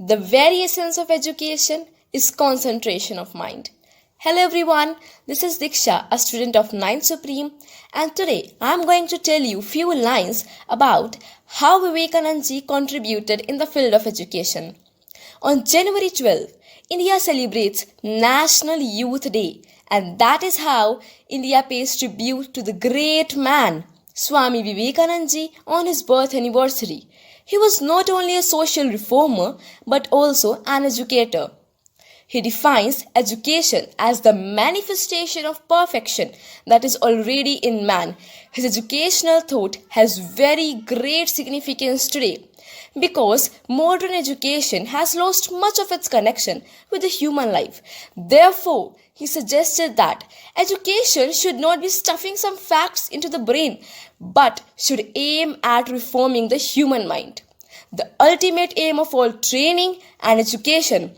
The very essence of education is concentration of mind. Hello everyone, this is Diksha, a student of 9th Supreme, and today I am going to tell you few lines about how Vivekananda contributed in the field of education. On January 12, India celebrates National Youth Day, and that is how India pays tribute to the great man Swami Vivekananda on his birth anniversary. He was not only a social reformer but also an educator. He defines education as the manifestation of perfection that is already in man. His educational thought has very great significance today because modern education has lost much of its connection with the human life. Therefore, he suggested that education should not be stuffing some facts into the brain but should aim at reforming the human mind. The ultimate aim of all training and education,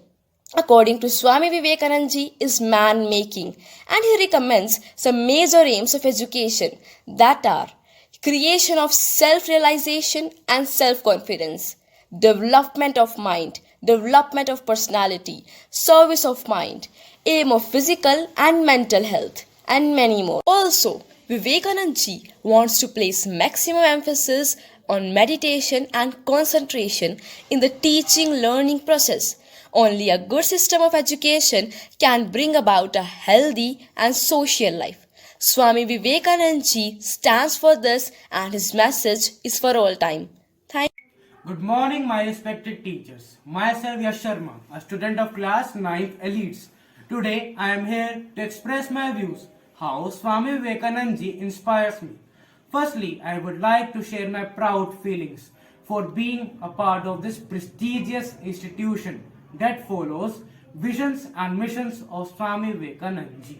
according to Swami Vivekananda, is man-making, and he recommends some major aims of education that are creation of self-realization and self-confidence, development of mind, development of personality, service of mind, aim of physical and mental health, and many more. Also, Vivekananda wants to place maximum emphasis on meditation and concentration in the teaching-learning process. Only a good system of education can bring about a healthy and social life. Swami Vivekananda stands for this and his message is for all time. Good morning, my respected teachers. Myself Yash Sharma, a student of class 9th Elites. Today I am here to express my views how Swami Vivekananda inspires me. Firstly, I would like to share my proud feelings for being a part of this prestigious institution that follows visions and missions of Swami Vivekananda.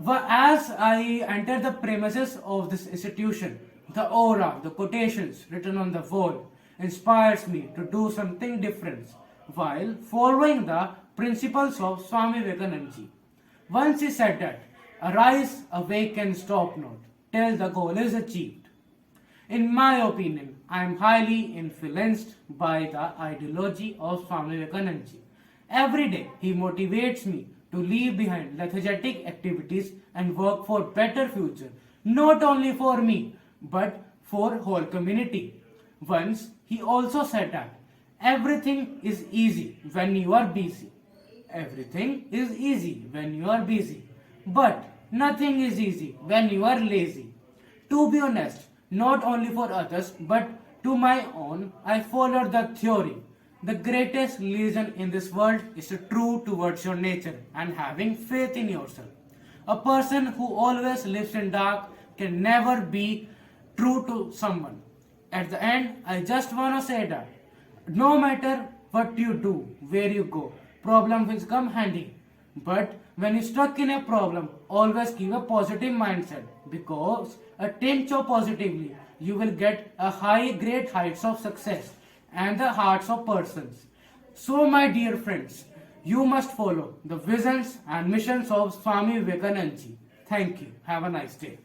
As I enter the premises of this institution, the aura, the quotations written on the wall inspires me to do something different while following the principles of Swami Vivekananda. Once he said that, arise, awake and stop not till the goal is achieved. In my opinion, I am highly influenced by the ideology of Swami Vivekananda. Every day, he motivates me to leave behind lethargic activities and work for better future, not only for me, but for whole community. Once, he also said that everything is easy when you are busy. Everything is easy when you are busy. But nothing is easy when you are lazy. To be honest, not only for others, but to my own, I followed the theory. The greatest religion in this world is true towards your nature and having faith in yourself. A person who always lives in dark can never be true to someone. At the end, I just want to say that no matter what you do, where you go, problem will come handy. But when you're stuck in a problem, always keep a positive mindset because a tinge of positively, you will get a great heights of success and the hearts of persons. So my dear friends, you must follow the visions and missions of Swami Vivekananda. Thank you. Have a nice day.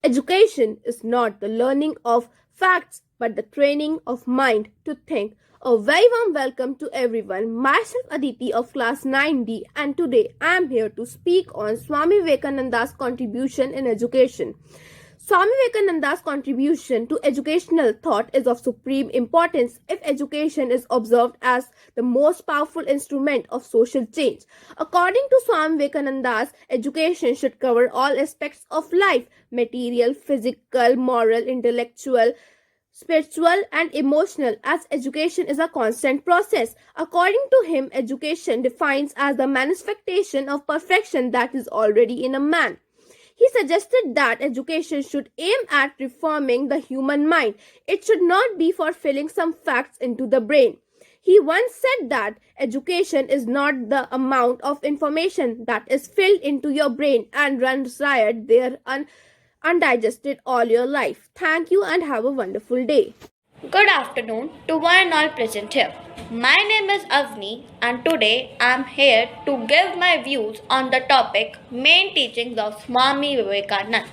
Education is not the learning of facts but the training of mind to think. A very warm welcome to everyone. Myself Aditi of class 9D and today I am here to speak on Swami Vivekananda's contribution in education. Swami Vivekananda's contribution to educational thought is of supreme importance if education is observed as the most powerful instrument of social change. According to Swami Vivekananda's, education should cover all aspects of life: material, physical, moral, intellectual, spiritual and emotional, as education is a constant process. According to him, education defines as the manifestation of perfection that is already in a man. He suggested that education should aim at reforming the human mind. It should not be for filling some facts into the brain. He once said that education is not the amount of information that is filled into your brain and runs riot there undigested all your life. Thank you and have a wonderful day. Good afternoon to one and all present here. My name is Avni and today I am here to give my views on the topic main teachings of Swami Vivekananda.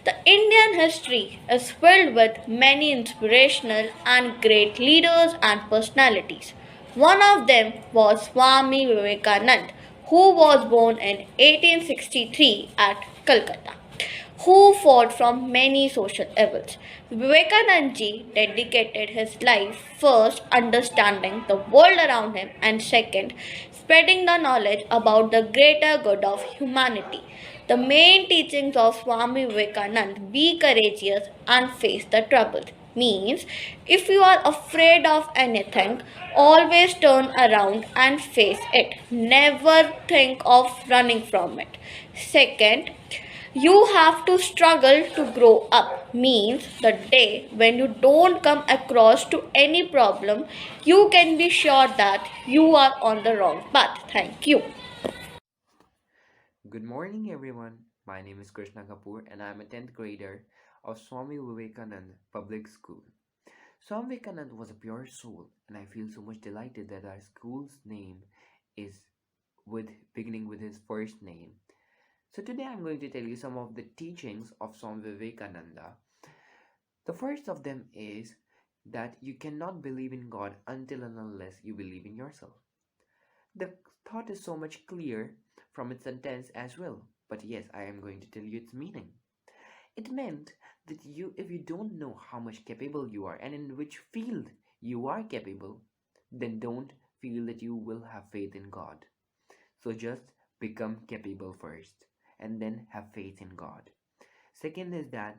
The Indian history is filled with many inspirational and great leaders and personalities. One of them was Swami Vivekanand, who was born in 1863 at Calcutta, who fought from many social evils. Vivekanand ji dedicated his life first understanding the world around him and second spreading the knowledge about the greater good of humanity. The main teachings of Swami Vivekanand, be courageous and face the troubles, means if you are afraid of anything, always turn around and face it. Never think of running from it. Second, you have to struggle to grow up, means the day when you don't come across to any problem, you can be sure that you are on the wrong path. Thank you. Good morning, everyone. My name is Krishna Kapoor, and I am a 10th grader of Swami Vivekanand Public School. Swami Vivekanand was a pure soul, and I feel so much delighted that our school's name is beginning with his first name. So today I'm going to tell you some of the teachings of Swami Vivekananda. The first of them is that you cannot believe in God until and unless you believe in yourself. The thought is so much clear from its sentence as well, but yes, I am going to tell you its meaning. It meant that if you don't know how much capable you are and in which field you are capable, then don't feel that you will have faith in God. So just become capable first and then have faith in God. Second is that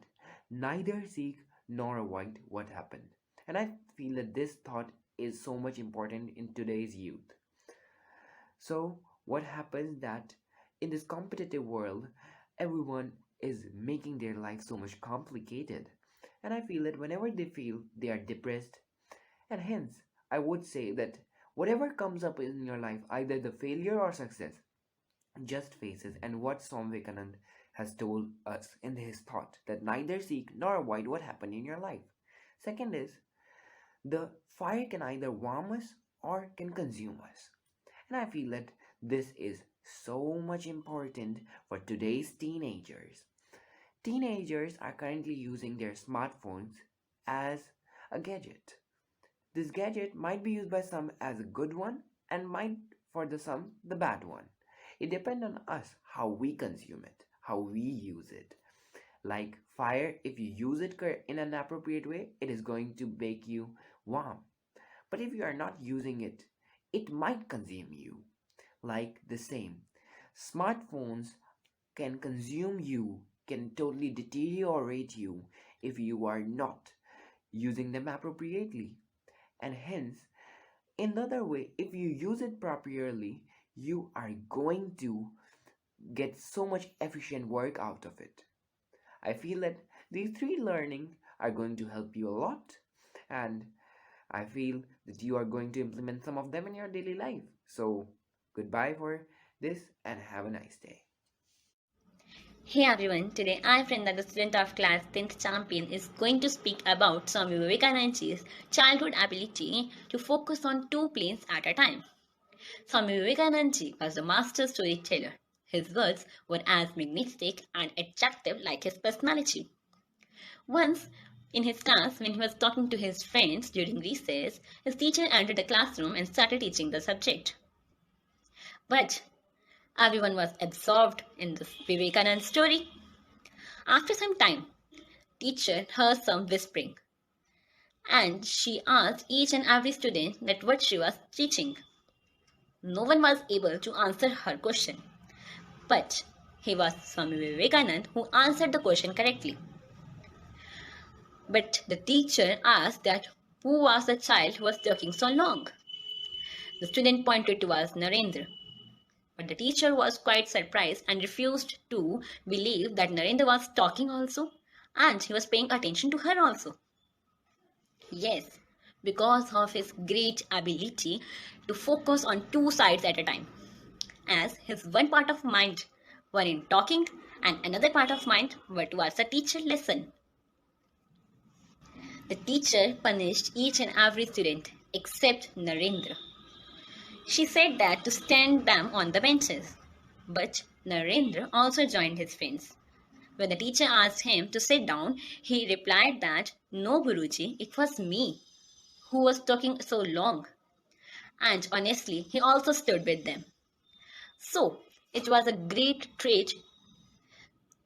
neither seek nor avoid what happened. And I feel that this thought is so much important in today's youth. So what happens that in this competitive world, everyone is making their life so much complicated. And I feel that whenever they feel they are depressed, and hence I would say that whatever comes up in your life, either the failure or success, just face it. And what Swami Vivekananda has told us in his thought, that neither seek nor avoid what happened in your life. Second is, the fire can either warm us or can consume us. And I feel that this is so much important for today's teenagers. Teenagers are currently using their smartphones as a gadget. This gadget might be used by some as a good one and might for some the bad one. It depends on us how we consume it, how we use it. Like fire, if you use it in an appropriate way, it is going to make you warm. But if you are not using it, it might consume you. Like the same, smartphones can consume you, can totally deteriorate you if you are not using them appropriately. And hence, in the other way, if you use it properly, you are going to get so much efficient work out of it. I feel that these three learning are going to help you a lot, and I feel that you are going to implement some of them in your daily life. So goodbye for this and have a nice day. Hey everyone, today I, Brenda, the student of class 10th champion, is going to speak about Swami Vivekananda's childhood ability to focus on two planes at a time. Swami Vivekananda was a master storyteller. His words were as magnetic and attractive like his personality. Once, in his class, when he was talking to his friends during recess, his teacher entered the classroom and started teaching the subject. But everyone was absorbed in the Vivekananda story. After some time, teacher heard some whispering, and she asked each and every student that what she was teaching. No one was able to answer her question, but he was Swami Vivekananda who answered the question correctly. But the teacher asked that who was the child who was talking so long? The student pointed towards Narendra. But the teacher was quite surprised and refused to believe that Narendra was talking also, and he was paying attention to her also. Yes, because of his great ability to focus on two sides at a time, as his one part of mind were in talking and another part of mind were towards the teacher lesson. The teacher punished each and every student except Narendra. She said that to stand them on the benches. But Narendra also joined his friends. When the teacher asked him to sit down, he replied that, "No, Guruji, it was me who was talking so long." and honestly, he also stood with them. So, it was a great trait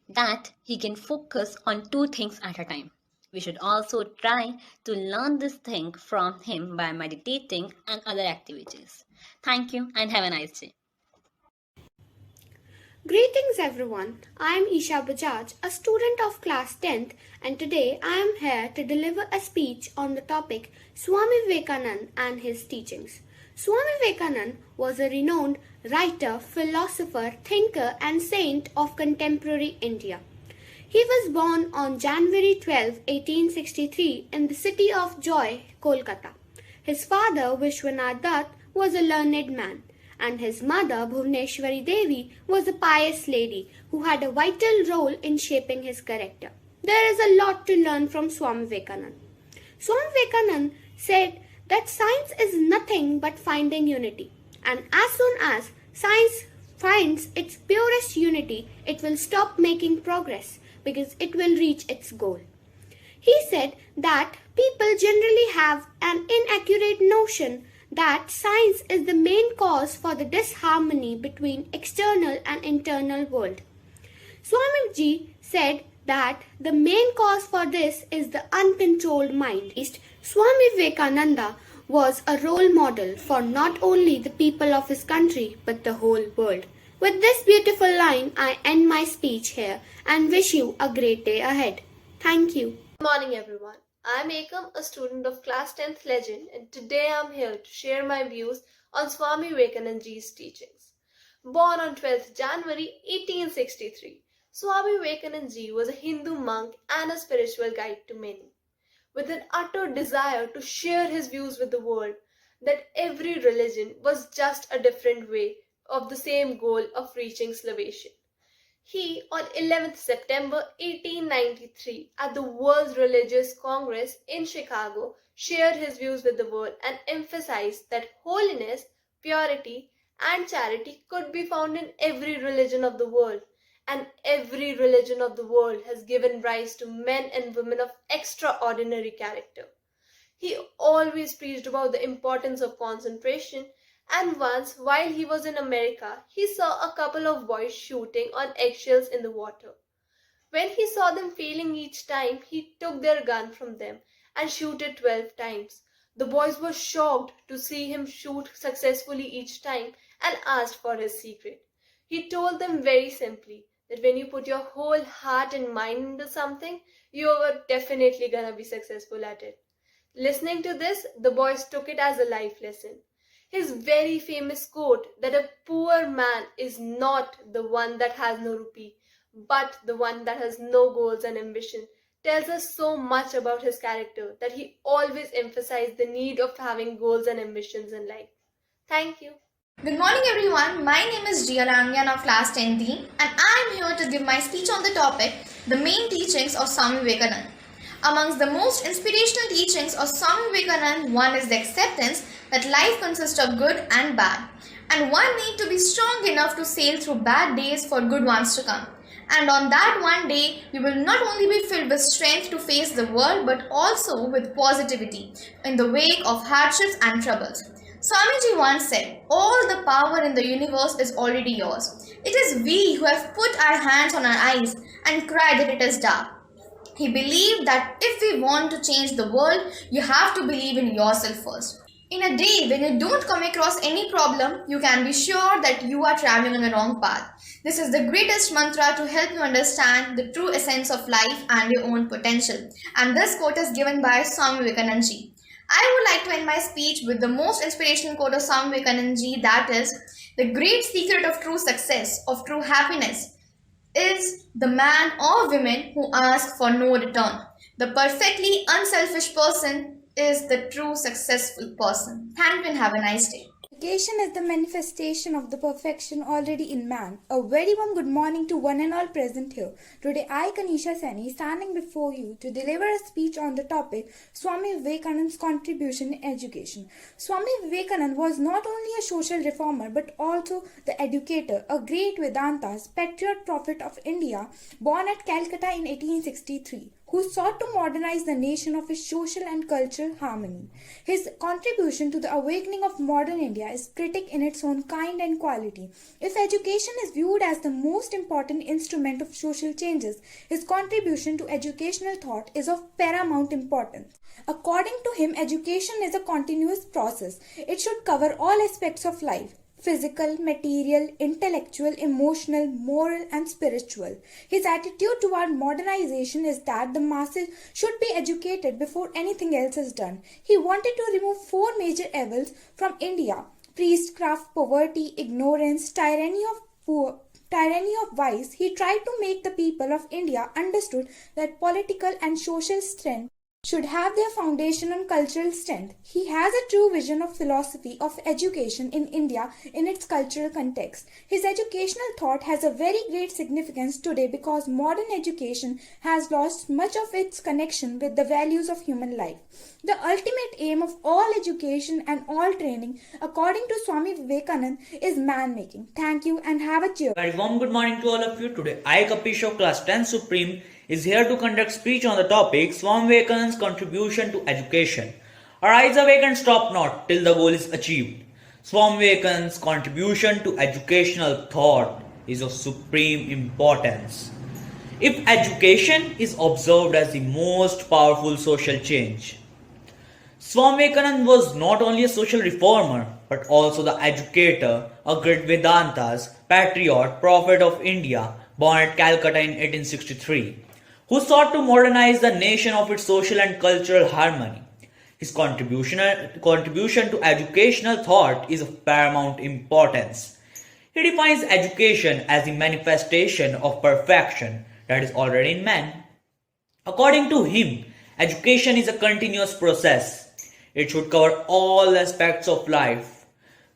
that he can focus on two things at a time. We should also try to learn this thing from him by meditating and other activities. Thank you and have a nice day. Greetings everyone. I am Isha Bajaj, a student of class 10th, and today I am here to deliver a speech on the topic Swami Vivekananda and his teachings. Swami Vivekananda was a renowned writer, philosopher, thinker and saint of contemporary India. He was born on January 12, 1863 in the city of Joy, Kolkata. His father, Vishwanath Dutt, was a learned man, and his mother, Bhuvneshwari Devi, was a pious lady who had a vital role in shaping his character. There is a lot to learn from Swami Vivekananda. Swami Vivekananda said that science is nothing but finding unity, and as soon as science finds its purest unity, it will stop making progress because it will reach its goal. He said that people generally have an inaccurate notion that science is the main cause for the disharmony between external and internal world. Swamiji said that the main cause for this is the uncontrolled mind. Swami Vivekananda was a role model for not only the people of his country but the whole world. With this beautiful line, I end my speech here and wish you a great day ahead. Thank you. Good morning, everyone. I'm Ekam, a student of class 10th Legend, and today I'm here to share my views on Swami Vivekananda's teachings. Born on 12th January 1863, Swami Vivekananda was a Hindu monk and a spiritual guide to many, with an utter desire to share his views with the world that every religion was just a different way of the same goal of reaching salvation. He, on 11th September 1893, at the World Religious Congress in Chicago, shared his views with the world and emphasized that holiness, purity, and charity could be found in every religion of the world, and every religion of the world has given rise to men and women of extraordinary character. He always preached about the importance of concentration, and once, while he was in America, he saw a couple of boys shooting on eggshells in the water. When he saw them failing each time, he took their gun from them and shoot it 12 times. The boys were shocked to see him shoot successfully each time and asked for his secret. He told them very simply that when you put your whole heart and mind into something, you are definitely gonna be successful at it. Listening to this, the boys took it as a life lesson. His very famous quote that a poor man is not the one that has no rupee, but the one that has no goals and ambition, tells us so much about his character that he always emphasized the need of having goals and ambitions in life. Thank you. Good morning everyone, my name is Jia Rangan of class 10D and I am here to give my speech on the topic, the main teachings of Swami Vivekananda. Amongst the most inspirational teachings of Swami Vivekananda, one is the acceptance that life consists of good and bad, and one need to be strong enough to sail through bad days for good ones to come. And on that one day, we will not only be filled with strength to face the world, but also with positivity in the wake of hardships and troubles. Swamiji once said, all the power in the universe is already yours. It is we who have put our hands on our eyes and cried that it is dark. He believed that if we want to change the world, you have to believe in yourself first. In a day when you don't come across any problem, you can be sure that you are traveling on the wrong path. This is the greatest mantra to help you understand the true essence of life and your own potential. And this quote is given by Swami Vivekananda ji. I would like to end my speech with the most inspirational quote of Swami Vivekananda ji, that is, the great secret of true success, of true happiness, is the man or woman who asks for no return. The perfectly unselfish person is the true successful person. Thank you and have a nice day. Education is the manifestation of the perfection already in man. A very warm good morning to one and all present here. Today I, Kanisha Sani, standing before you to deliver a speech on the topic Swami Vivekananda's contribution in education. Swami Vivekananda was not only a social reformer but also the educator, a great Vedanta's patriot prophet of India, born at Calcutta in 1863. who sought to modernize the nation of his social and cultural harmony. His contribution to the awakening of modern India is critic in its own kind and quality. If education is viewed as the most important instrument of social changes, his contribution to educational thought is of paramount importance. According to him, education is a continuous process. It should cover all aspects of life: physical, material, intellectual, emotional, moral, and spiritual. His attitude toward modernization is that the masses should be educated before anything else is done. He wanted to remove four major evils from India: priestcraft, poverty, ignorance, tyranny of vice. He tried to make the people of India understood that political and social strength should have their foundation on cultural strength. He has a true vision of philosophy of education in India in its cultural context. His educational thought has a very great significance today because modern education has lost much of its connection with the values of human life. The ultimate aim of all education and all training, according to Swami Vivekananda, is man-making. Thank you and have a cheer. Very warm good morning to all of you. Today I, Kapish of class 10 Supreme, is here to conduct speech on the topic Swami Vivekananda's contribution to education. Arise awake and stop not till the goal is achieved. Swami Vivekananda's contribution to educational thought is of supreme importance. If education is observed as the most powerful social change, Swami Vivekananda was not only a social reformer but also the educator, a great Vedantas, patriot, prophet of India, born at Calcutta in 1863, who sought to modernize the nation of its social and cultural harmony. His contribution to educational thought is of paramount importance. He defines education as the manifestation of perfection that is already in man. According to him, education is a continuous process. It should cover all aspects of life: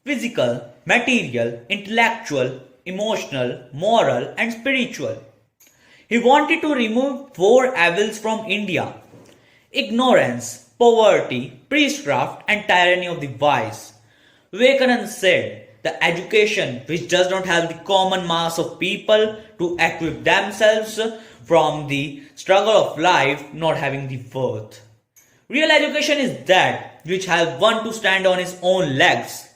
physical, material, intellectual, emotional, moral, and spiritual. He wanted to remove four evils from India: ignorance, poverty, priestcraft, and tyranny of the wise. Vivekananda said, the education which does not help the common mass of people to equip themselves from the struggle of life, not having the worth. Real education is that which helps one to stand on his own legs.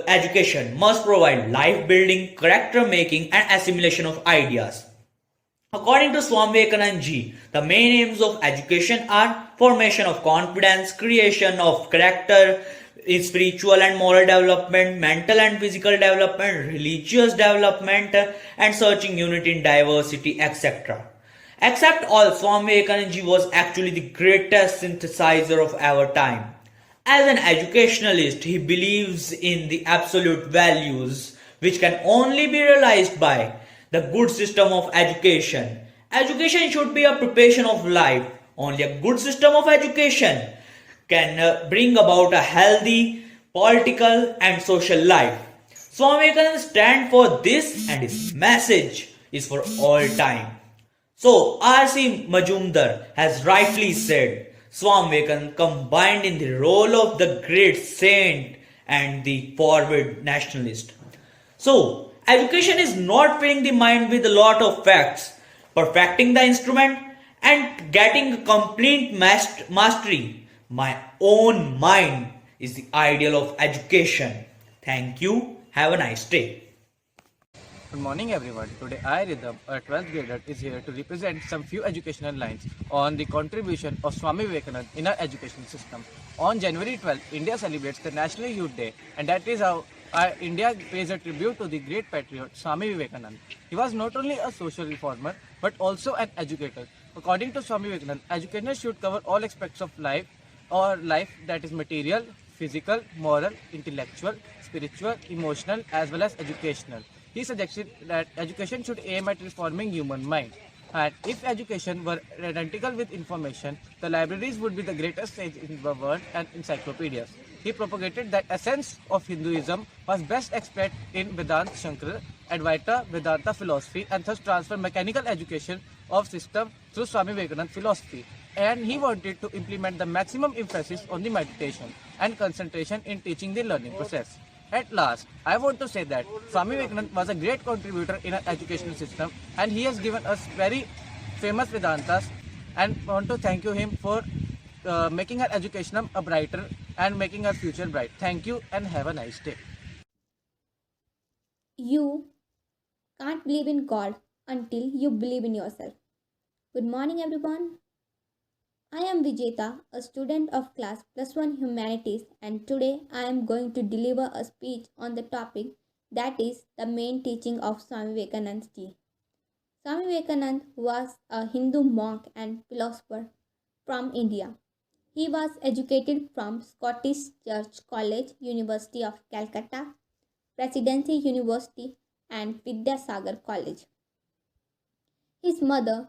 Education must provide life building, character making, and assimilation of ideas. According to Swami Vivekananda, the main aims of education are formation of confidence, creation of character, spiritual and moral development, mental and physical development, religious development, and searching unity in diversity, etc. Except all, Swami Vivekananda was actually the greatest synthesizer of our time. As an educationalist, he believes in the absolute values which can only be realized by the good system of education. Education should be a preparation of life. Only a good system of education can bring about a healthy political and social life. Swami Vivekananda stands for this and his message is for all time. So R.C. Majumdar has rightly said, Swami Vivekananda combined in the role of the great saint and the forward nationalist. So, education is not filling the mind with a lot of facts, perfecting the instrument and getting a complete mastery. My own mind is the ideal of education. Thank you. Have a nice day. Good morning everyone. Today I, Rhythm, a 12th grader, is here to represent some few educational lines on the contribution of Swami Vivekananda in our education system. On January 12th, India celebrates the National Youth Day, and that is how India pays a tribute to the great patriot Swami Vivekananda. He was not only a social reformer but also an educator. According to Swami Vivekananda, education should cover all aspects of life, or life that is material, physical, moral, intellectual, spiritual, emotional, as well as educational. He suggested that education should aim at reforming human mind. And if education were identical with information, the libraries would be the greatest stage in the world and encyclopedias. He propagated that essence of Hinduism was best expressed in Vedanta Shankara, Advaita Vedanta philosophy, and thus transfer mechanical education of system through Swami Vivekananda philosophy. And he wanted to implement the maximum emphasis on the meditation and concentration in teaching the learning process. At last, I want to say that Swami Vivekananda was a great contributor in our educational system, and he has given us very famous Vedantas and want to thank you him for making our education a brighter and making our future bright. Thank you and have a nice day. You can't believe in God until you believe in yourself. Good morning, everyone. I am Vijeta, a student of class +1 Humanities, and today I am going to deliver a speech on the topic that is the main teaching of Swami Vivekanand ji. Swami Vivekanand was a Hindu monk and philosopher from India. He was educated from Scottish Church College, University of Calcutta, Presidency University, and Vidyasagar College. His mother,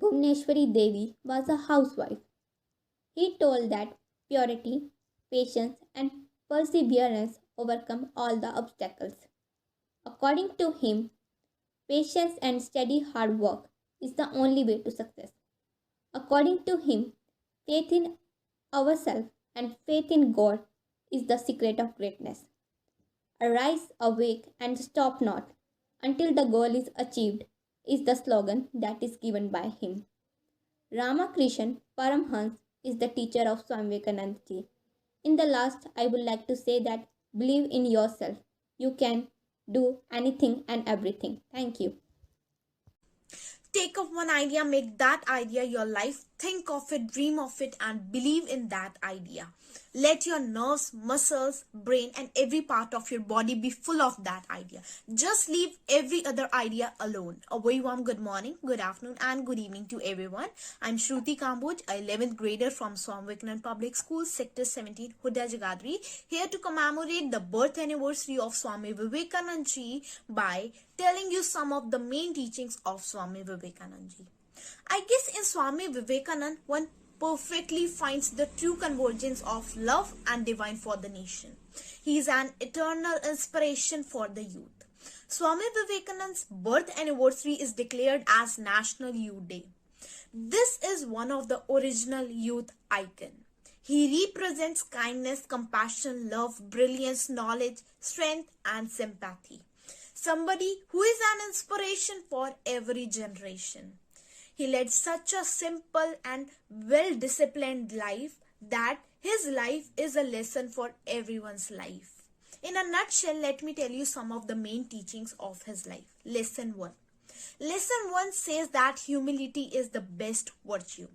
Bhuvneshwari Devi, was a housewife. He told that purity, patience, and perseverance overcome all the obstacles. According to him, patience and steady hard work is the only way to success. According to him, faith in ourselves and faith in God is the secret of greatness. Arise, awake, and stop not until the goal is achieved is the slogan that is given by him. Ramakrishna Paramhans is the teacher of Swami Vivekananda ji. In the last, I would like to say that believe in yourself. You can do anything and everything. Thank you. Take up one idea, make that idea your life, think of it, dream of it, and believe in that idea. Let your nerves, muscles, brain, and every part of your body be full of that idea. Just leave every other idea alone. A very warm good morning, good afternoon, and good evening to everyone. I'm Shruti Kamboj, a 11th grader from Swami Vivekanand Public School, Sector 17, Huda Jagadri, here to commemorate the birth anniversary of Swami Vivekanand ji by telling you some of the main teachings of Swami Vivekanand ji. I guess in Swami Vivekanand, one perfectly finds the true convergence of love and divine for the nation. He is an eternal inspiration for the youth. Swami Vivekanand's birth anniversary is declared as National Youth Day. This is one of the original youth icon. He represents kindness, compassion, love, brilliance, knowledge, strength, and sympathy. Somebody who is an inspiration for every generation. He led such a simple and well-disciplined life that his life is a lesson for everyone's life. In a nutshell, let me tell you some of the main teachings of his life. Lesson 1. Lesson 1 says that humility is the best virtue.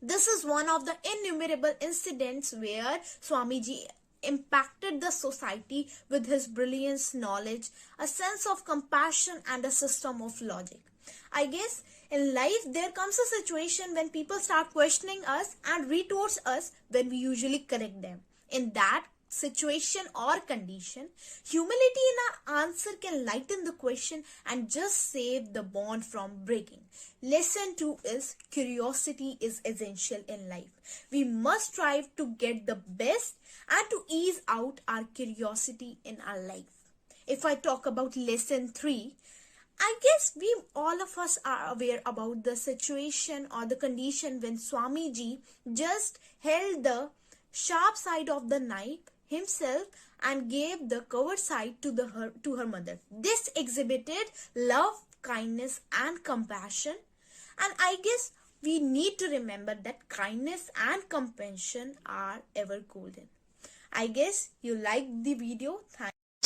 This is one of the innumerable incidents where Swamiji impacted the society with his brilliance, knowledge, a sense of compassion, and a system of logic. I guess in life there comes a situation when people start questioning us and retorts us when we usually correct them. In that situation or condition, humility in our answer can lighten the question and just save the bond from breaking. Lesson 2 is curiosity is essential in life. We must strive to get the best and to ease out our curiosity in our life. If I talk about lesson 3, I guess we all of us are aware about the situation or the condition when Swamiji just held the sharp side of the knife himself and gave the covered side to her mother. This exhibited love, kindness, and compassion. And I guess we need to remember that kindness and compassion are ever golden. I guess you liked the video.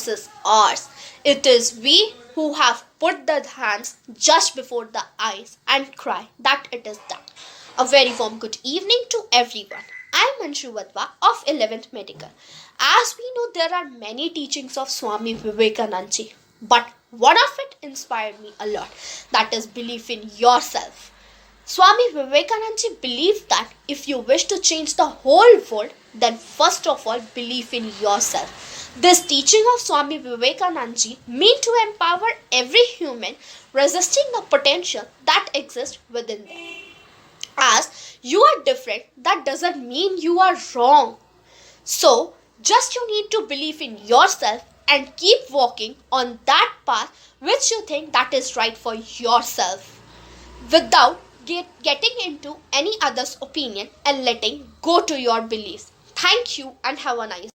Is ours. It is we who have put the hands just before the eyes and cry that it is done. A very warm good evening to everyone. I am Anshu Vatwa of 11th Medical. As we know, there are many teachings of Swami Vivekanand ji, but one of it inspired me a lot. That is belief in yourself. Swami Vivekanand ji believed that if you wish to change the whole world, then first of all believe in yourself. This teaching of Swami Vivekanand ji mean to empower every human resisting the potential that exists within them. As you are different, that doesn't mean you are wrong. So, just you need to believe in yourself and keep walking on that path which you think that is right for yourself, without getting into any other's opinion and letting go to your beliefs. Thank you and have a nice day.